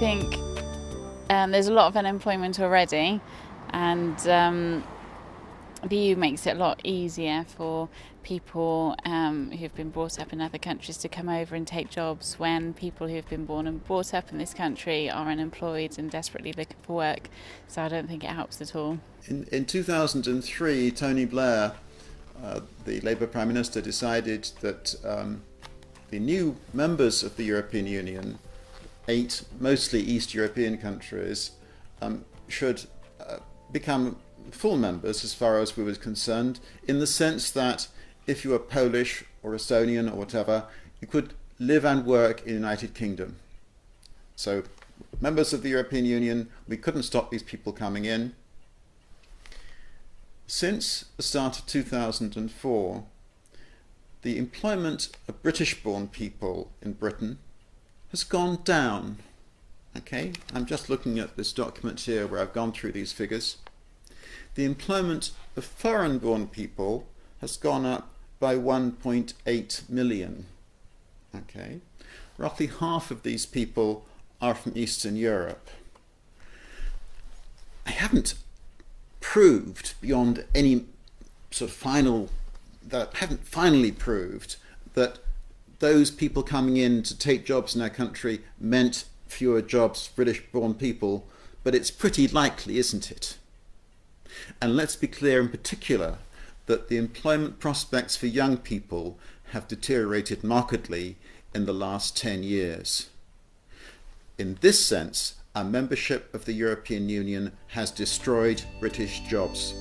think there's a lot of unemployment already, and the EU makes it a lot easier for people who've been brought up in other countries to come over and take jobs when people who've been born and brought up in this country are unemployed and desperately looking for work. So I don't think it helps at all. In 2003, Tony Blair, the Labour Prime Minister, decided that the new members of the European Union, 8 mostly East European countries, should become full members as far as we were concerned, in the sense that if you were Polish or Estonian or whatever, you could live and work in the United Kingdom. So members of the European Union, we couldn't stop these people coming in. Since the start of 2004, the employment of British-born people in Britain has gone down. Okay, I'm just looking at this document here where I've gone through these figures. The employment of foreign-born people has gone up by 1.8 million. Okay, roughly half of these people are from Eastern Europe. I haven't proved beyond any sort of finally proved that those people coming in to take jobs in our country meant fewer jobs for British-born people, but it's pretty likely, isn't it? And let's be clear in particular that the employment prospects for young people have deteriorated markedly in the last 10 years. In this sense, our membership of the European Union has destroyed British jobs.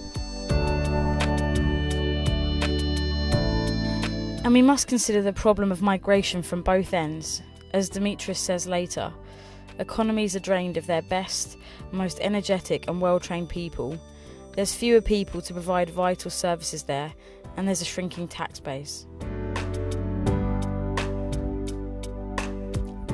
And we must consider the problem of migration from both ends. As Dimitris says later, economies are drained of their best, most energetic and well-trained people. There's fewer people to provide vital services there, and there's a shrinking tax base.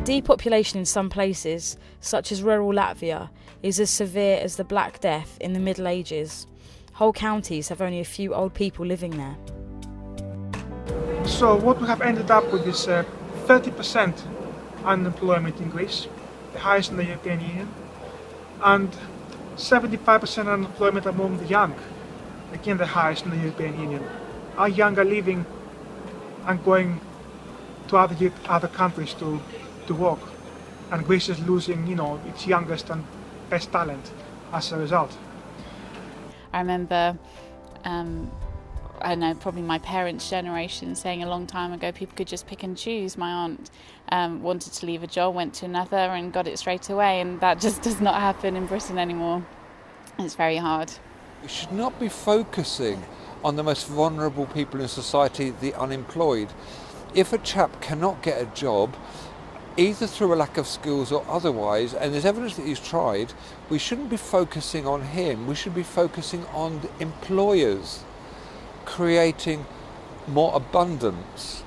Depopulation in some places, such as rural Latvia, is as severe as the Black Death in the Middle Ages. Whole counties have only a few old people living there. So what we have ended up with is 30% unemployment in Greece, the highest in the European Union, and 75% unemployment among the young, again the highest in the European Union. Our young are leaving and going to other countries to work, and Greece is losing, its youngest and best talent as a result. I remember, I know, probably my parents' generation saying a long time ago people could just pick and choose. My aunt wanted to leave a job, went to another and got it straight away, and that just does not happen in Britain anymore. It's very hard. We should not be focusing on the most vulnerable people in society, the unemployed. If a chap cannot get a job, either through a lack of skills or otherwise, and there's evidence that he's tried, we shouldn't be focusing on him. We should be focusing on the employers, creating more abundance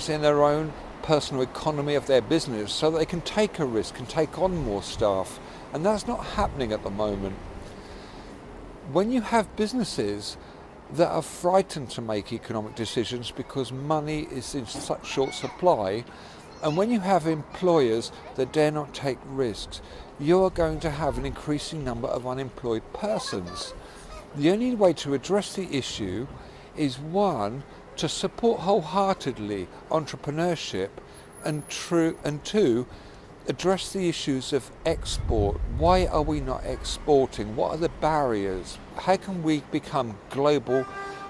in their own personal economy of their business so that they can take a risk and take on more staff. And that's not happening at the moment. When you have businesses that are frightened to make economic decisions because money is in such short supply, and when you have employers that dare not take risks, you're going to have an increasing number of unemployed persons. The only way to address the issue is, one, to support wholeheartedly entrepreneurship, and two, address the issues of export. Why are we not exporting? What are the barriers? How can we become global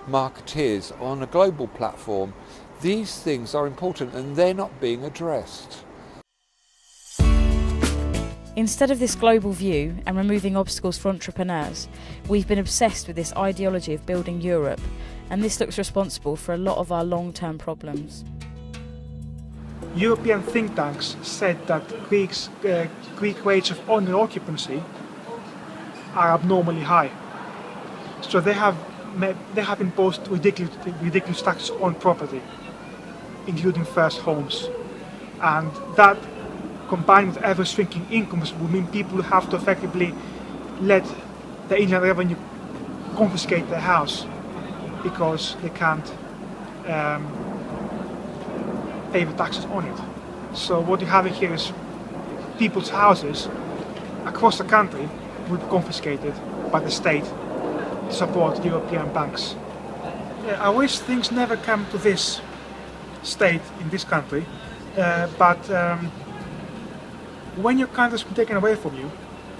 marketeers on a global platform? These things are important and they're not being addressed. Instead of this global view and removing obstacles for entrepreneurs, we've been obsessed with this ideology of building Europe, and this looks responsible for a lot of our long-term problems. European think tanks said that Greek rates of owner occupancy are abnormally high. So they have imposed ridiculous taxes on property, including first homes. And that, combined with ever-shrinking incomes, will mean people have to effectively let the Inland Revenue confiscate their house because they can't pay the taxes on it. So what you have here is people's houses across the country would be confiscated by the state to support European banks. I wish things never come to this state in this country, but when your country has been taken away from you,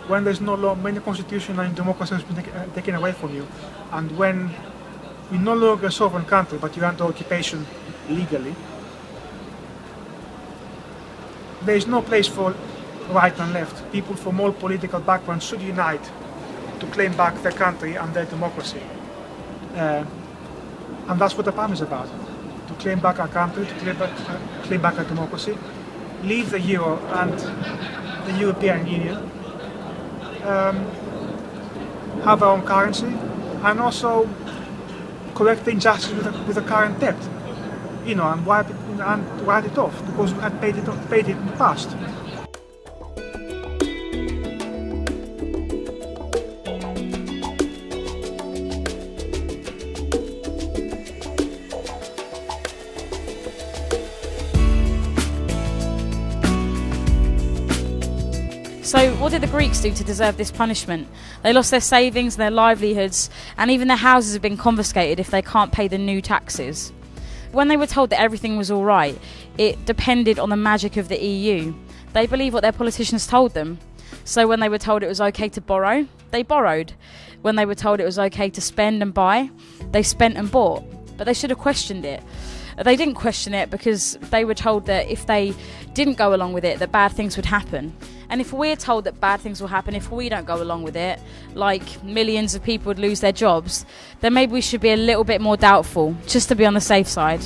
when there's no law, when the constitution and democracy has been taken away from you, and when you're no longer a sovereign country but you're under occupation legally, there is no place for right and left. People from all political backgrounds should unite to claim back their country and their democracy. And that's what the PAM is about. To claim back our country, to claim back our democracy, leave the Euro and the European Union, have our own currency, and also correct the injustice with the current debt, and write it off, because we had paid it in the past. So what did the Greeks do to deserve this punishment? They lost their savings, their livelihoods, and even their houses have been confiscated if they can't pay the new taxes. When they were told that everything was all right, it depended on the magic of the EU. They believed what their politicians told them. So when they were told it was okay to borrow, they borrowed. When they were told it was okay to spend and buy, they spent and bought. But they should have questioned it. They didn't question it because they were told that if they didn't go along with it, that bad things would happen. And if we're told that bad things will happen if we don't go along with it, like millions of people would lose their jobs, then maybe we should be a little bit more doubtful, just to be on the safe side.